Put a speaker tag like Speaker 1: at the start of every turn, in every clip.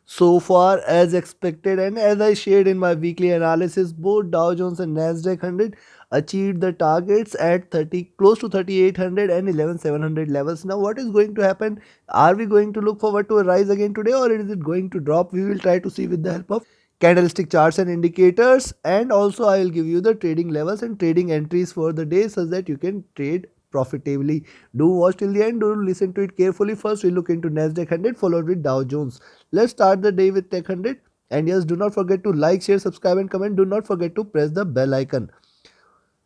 Speaker 1: So far as expected and as I shared in my weekly analysis, both Dow Jones and NASDAQ 100 achieved the targets at 30 close to 3800 and 11700 levels. Now what is going to happen? Are we going to look forward to a rise again today, or is it going to drop? We will try to see with the help of candlestick charts and indicators, and also I will give you the trading levels and trading entries for the day so that you can trade profitably. Do watch till the end, do listen to it carefully. First we look into NASDAQ 100 followed with Dow Jones. Let's start the day with Tech 100. And yes, do not forget to like, share, subscribe and comment. Do not forget to press the bell icon.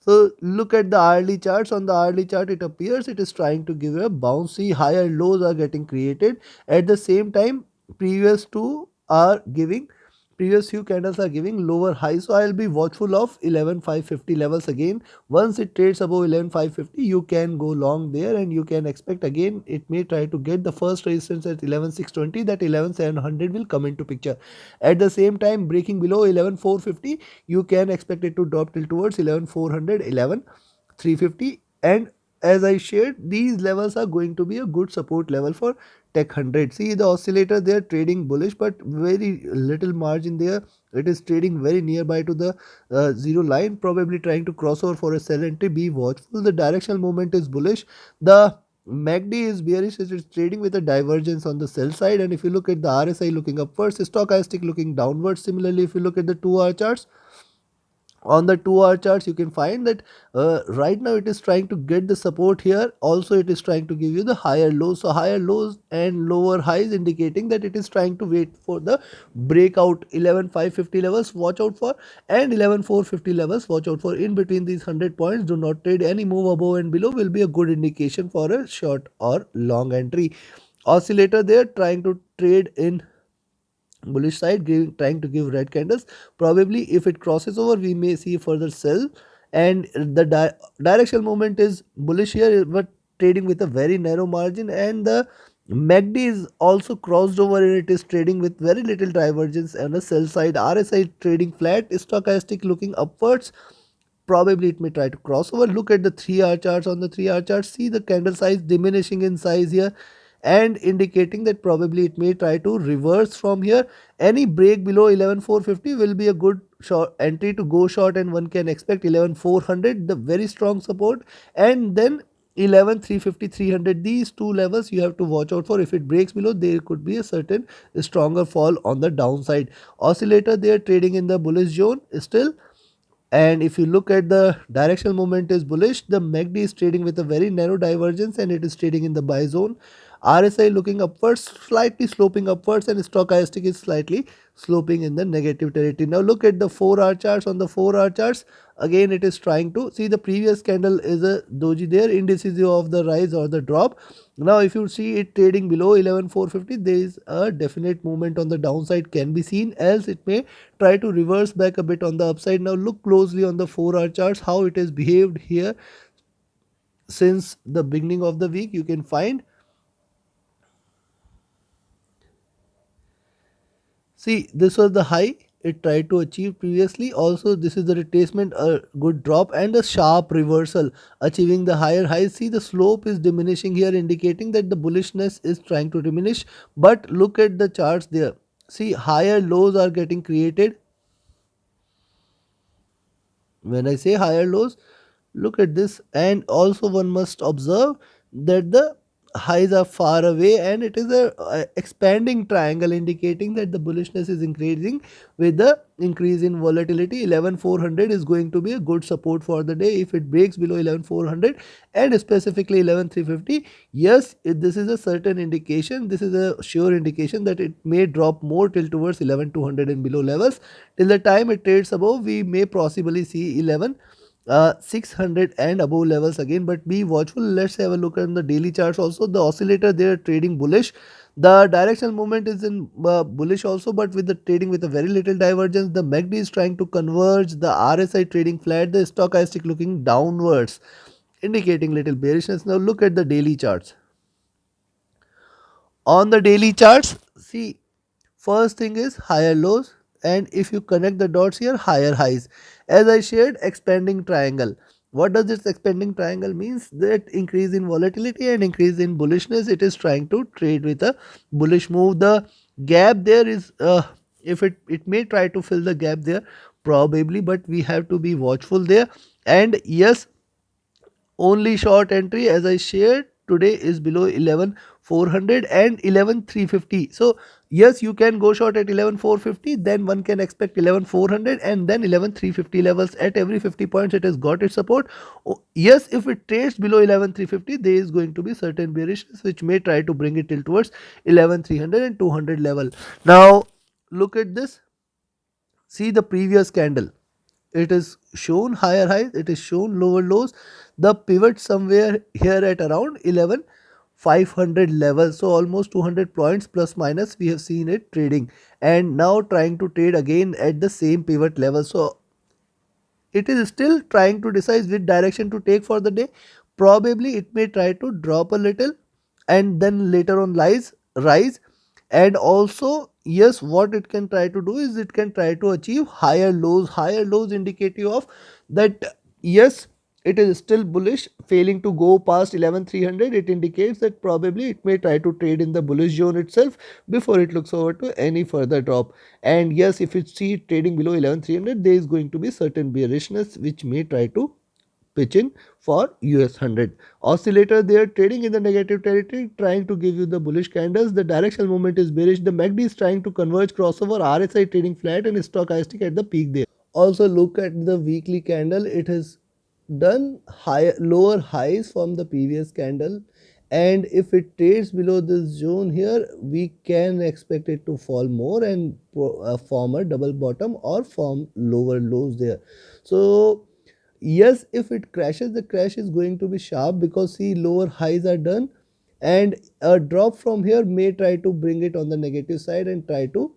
Speaker 1: So look at the hourly charts. On the hourly chart, it appears it is trying to give a bouncy. Higher lows are getting created. At the same time, previous two are giving previous few candles are giving lower highs. So I'll be watchful of 11550 levels again. Once it trades above 11550, you can go long there, and you can expect again it may try to get the first resistance at 11620. That 11700 will come into picture. At the same time, breaking below 11450, you can expect it to drop till towards 11400, 11350. And as I shared, these levels are going to be a good support level for Tech 100. See the oscillator there trading bullish, but very little margin there. It is trading very nearby to the zero line, probably trying to cross over for a sell entry. Be watchful. The directional movement is bullish. The MACD is bearish. It is trading with a divergence on the sell side. And if you look at the RSI looking upwards, stochastic looking downwards. Similarly, if you look at the 2 hour charts, on the 2 hour charts you can find that right now it is trying to get the support here. Also it is trying to give you the higher lows. So higher lows and lower highs indicating that it is trying to wait for the breakout. 11550 levels watch out for, and 11450 levels watch out for. In between these 100 points, do not trade. Any move above and below will be a good indication for a short or long entry. Oscillator there trying to trade in bullish side, trying to give red candles. Probably if it crosses over, we may see further sell. And the directional movement is bullish here, but trading with a very narrow margin. And the MACD is also crossed over, and it is trading with very little divergence on the sell side. RSI trading flat, stochastic looking upwards. Probably it may try to cross over. Look at the 3 hour charts. On the 3 hour chart, see the candle size diminishing in size here, and indicating that probably it may try to reverse from here. Any break below 11450 will be a good short entry to go short, and one can expect 11400, the very strong support, and then 11350, 300. These two levels you have to watch out for. If it breaks below, there could be a certain stronger fall on the downside. Oscillator there trading in the bullish zone still. And if you look at the directional movement is bullish, the MACD is trading with a very narrow divergence, and it is trading in the buy zone. RSI looking upwards, slightly sloping upwards, and stochastic is slightly sloping in the negative territory. Now look at the 4 hour charts. On the 4 hour charts, again it is trying to see the previous candle is a doji there, indecisive of the rise or the drop. Now if you see it trading below 11450, there is a definite movement on the downside can be seen, else it may try to reverse back a bit on the upside. Now look closely on the 4 hour charts how it has behaved here since the beginning of the week. You can find, see, this was the high it tried to achieve previously. Also, this is the retracement, a good drop and a sharp reversal, achieving the higher highs. See, the slope is diminishing here, indicating that the bullishness is trying to diminish. But look at the charts there. See, higher lows are getting created. When I say higher lows, look at this. And also one must observe that the highs are far away, and it is a expanding triangle, indicating that the bullishness is increasing with the increase in volatility. 11400 is going to be a good support for the day. If it breaks below 11400 and specifically 11350, yes, this is a certain indication, this is a sure indication that it may drop more till towards 11200 and below levels. Till the time it trades above, we may possibly see 600 and above levels again, but be watchful. Let's have a look at the daily charts also. The oscillator there trading bullish. The directional movement is in bullish also, but with the trading with a very little divergence. The MACD is trying to converge. The RSI trading flat. The stochastic looking downwards, indicating little bearishness. Now look at the daily charts. On the daily charts, see, first thing is higher lows, and if you connect the dots here, higher highs. As I shared, expanding triangle. What does this expanding triangle means? That increase in volatility and increase in bullishness. It is trying to trade with a bullish move. The Gap there is if it may try to fill the gap there probably, but we have to be watchful there. And yes, only short entry as I shared today is below 11,400 and 11,350. So yes, you can go short at 11,450, then one can expect 11,400 and then 11,350 levels. At every 50 points it has got its support. Yes, if it trades below 11,350, there is going to be certain bearishness which may try to bring it till towards 11,300 and 200 level. Now look at this, see the previous candle, it is shown higher highs, it is shown lower lows. The pivot somewhere here at around 11,500 level, so almost 200 points plus minus we have seen it trading, and now trying to trade again at the same pivot level. So it is still trying to decide which direction to take for the day. Probably it may try to drop a little and then later on rise. And also yes, what it can try to do is it can try to achieve higher lows. Higher lows indicative of that yes, it is still bullish. Failing to go past 11,300, it indicates that probably it may try to trade in the bullish zone itself before it looks over to any further drop. And yes, if you see trading below 11,300, there is going to be certain bearishness which may try to pitch in for US100. Oscillator there trading in the negative territory, trying to give you the bullish candles. The directional movement is bearish. The MACD is trying to converge crossover. RSI trading flat and stochastic at the peak there. Also look at the weekly candle. It has done lower highs from the previous candle, and if it trades below this zone here, we can expect it to fall more and form a double bottom or form lower lows there. So yes, if it crashes, the crash is going to be sharp because see lower highs are done, and a drop from here may try to bring it on the negative side and try to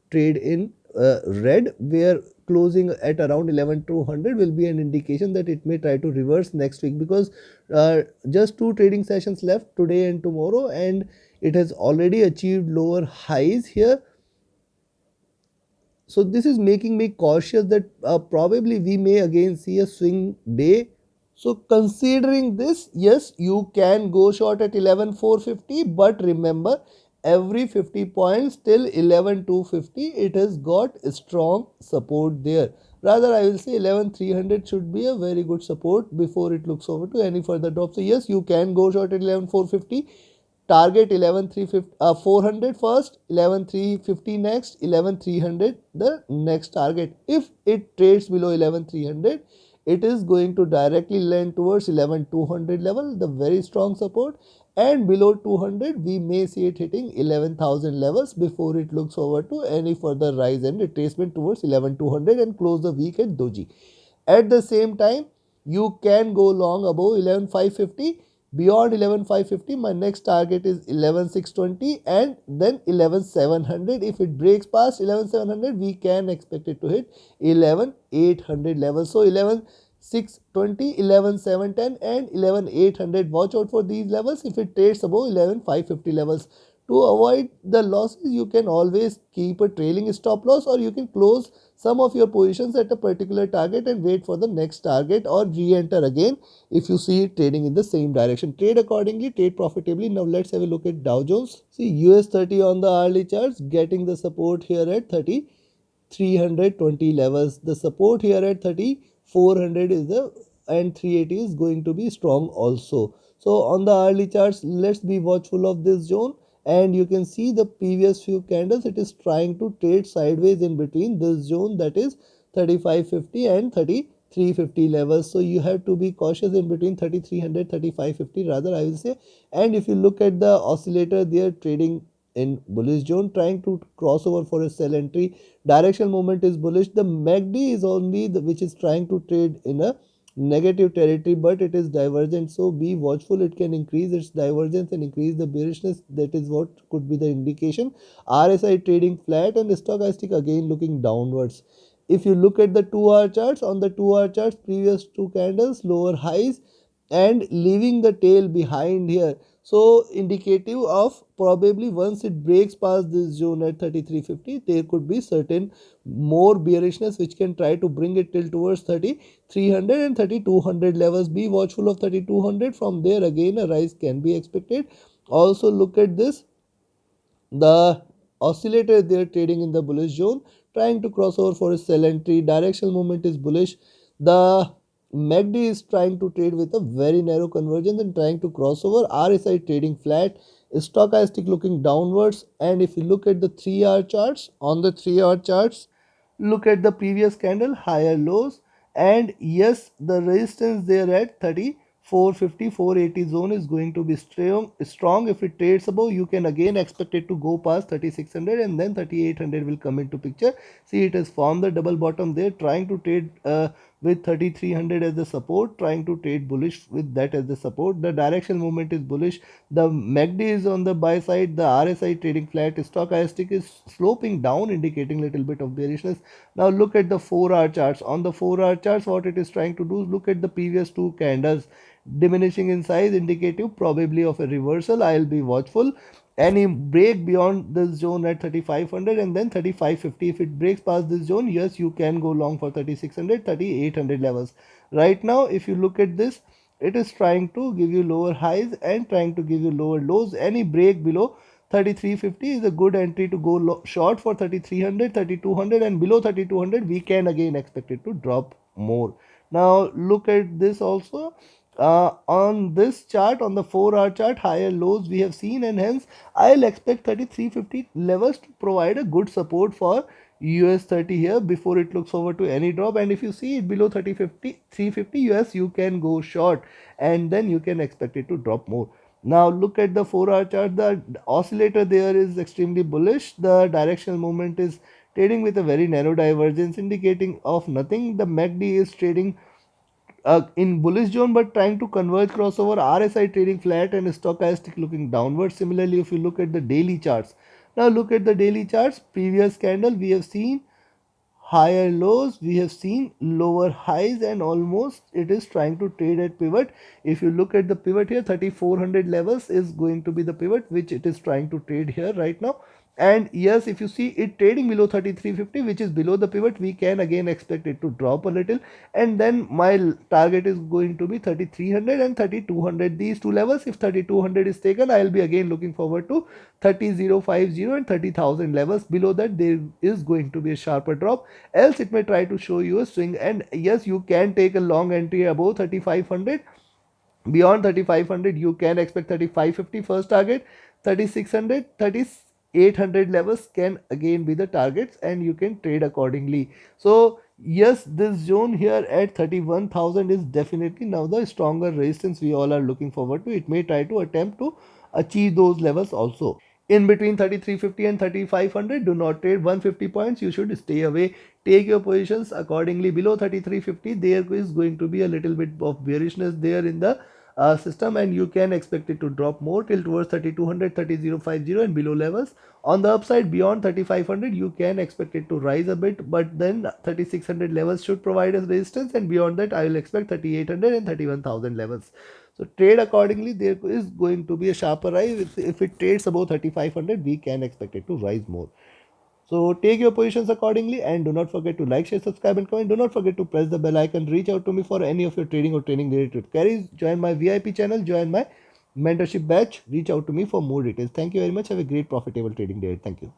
Speaker 1: trade in red, where closing at around 11,200 will be an indication that it may try to reverse next week, because just two trading sessions left, today and tomorrow, and it has already achieved lower highs here. So this is making me cautious that probably we may again see a swing day. So considering this, yes, you can go short at 11,450, but remember every 50 points till 11,250, it has got strong support there. Rather, I will say 11,300 should be a very good support before it looks over to any further drop. So yes, you can go short at 11,450. Target 11,350, 400 first, 11,350 next, 11,300 the next target. If it trades below 11,300, it is going to directly land towards 11,200 level, the very strong support, and below 200 we may see it hitting 11,000 levels before it looks over to any further rise and retracement towards 11,200 and close the week at doji. At the same time, you can go long above 11,550. Beyond 11,550, my next target is 11,620 and then 11,700. If it breaks past 11,700, we can expect it to hit 11,800 level. So 11,620, 11,710 and 11,800. Watch out for these levels if it trades above 11,550 levels. To avoid the losses, you can always keep a trailing stop loss, or you can close some of your positions at a particular target and wait for the next target, or re-enter again if you see it trading in the same direction. Trade accordingly, trade profitably. Now let's have a look at Dow Jones. See US30 on the hourly charts getting the support here at 320 levels. The support here at 3,400 is the, and 380 is going to be strong also. So on the hourly charts, let's be watchful of this zone, and you can see the previous few candles, it is trying to trade sideways in between this zone, that is 3,550 and 3,350 levels. So you have to be cautious in between 3,300 3,550 rather, I will say. And if you look at the oscillator, they are trading in bullish zone, trying to cross over for a sell entry. Directional movement is bullish. The MACD is only which is trying to trade in a negative territory, but it is divergent, so be watchful. It can increase its divergence and increase the bearishness. That is what could be the indication. RSI trading flat and stochastic again looking downwards. If you look at the 2-hour charts, on the 2-hour charts, previous two candles lower highs and leaving the tail behind here, so indicative of probably once it breaks past this zone at 3,350, there could be certain more bearishness which can try to bring it till towards 3,300 and 3,200 levels. Be watchful of 3,200. From there again a rise can be expected. Also look at this, the oscillator there trading in the bullish zone, trying to cross over for a sell entry. Directional movement is bullish. The MACD is trying to trade with a very narrow convergence and trying to cross over. RSI trading flat, stochastic looking downwards. And if you look at the 3-hour charts, on the 3-hour charts, look at the previous candle, higher lows, and yes, the resistance there at 3450 480 zone is going to be strong. If it trades above, you can again expect it to go past 3600 and then 3800 will come into picture. See, it has formed the double bottom there, trying to trade with 3300 as the support, trying to trade bullish with that as the support. The directional movement is bullish. The MACD is on the buy side. The RSI trading flat. Stochastic is sloping down, indicating little bit of bearishness. Now look at the 4-hour charts. On the 4-hour charts, what it is trying to do is look at the previous two candles diminishing in size, indicative probably of a reversal. I'll be watchful. Any break beyond this zone at 3500 and then 3550, if it breaks past this zone, yes, you can go long for 3600 3800 levels. Right now, if you look at this, it is trying to give you lower highs and trying to give you lower lows. Any break below 3350 is a good entry to go short for 3300 3200, and below 3200 we can again expect it to drop more. Now look at this also. On this chart, on the 4-hour chart, higher lows we have seen, and hence I'll expect 3350 levels to provide a good support for US30 here before it looks over to any drop. And if you see it below 3050 350 US, you can go short and then you can expect it to drop more. Now look at the 4-hour chart. The oscillator there is extremely bullish. The directional movement is trading with a very narrow divergence, indicating of nothing. The MACD is trading in bullish zone but trying to converge crossover. RSI trading flat and stochastic looking downward. Similarly, if you look at the daily charts, now look at the daily charts. Previous candle we have seen higher lows, we have seen lower highs, and almost it is trying to trade at pivot. If you look at the pivot here, 3400 levels is going to be the pivot which it is trying to trade here right now. And yes, if you see it trading below 3350, which is below the pivot, we can again expect it to drop a little, and then my target is going to be 3300 and 3200, these two levels. If 3200 is taken, I will be again looking forward to 30050 and 30,000 levels. Below that there is going to be a sharper drop, else it may try to show you a swing. And yes, you can take a long entry above 3500. Beyond 3500 you can expect 3550 first target. 3600 3800 levels can again be the targets, and you can trade accordingly. So yes, this zone here at 31,000 is definitely now the stronger resistance we all are looking forward to. It may try to attempt to achieve those levels also. In between 3350 and 3500, do not trade. 150 points you should stay away. Take your positions accordingly. Below 3350 there is going to be a little bit of bearishness there in the system, and you can expect it to drop more till towards 3200 30050 and below levels. On the upside, beyond 3500 you can expect it to rise a bit, but then 3600 levels should provide us resistance, and beyond that I will expect 3800 and 31,000 levels. So trade accordingly. There is going to be a sharper rise. If it trades above 3500, we can expect it to rise more. So take your positions accordingly, and do not forget to like, share, subscribe and comment. Do not forget to press the bell icon. Reach out to me for any of your trading or training related queries. Join my VIP channel, join my mentorship batch. Reach out to me for more details. Thank you very much. Have a great profitable trading day. Thank you.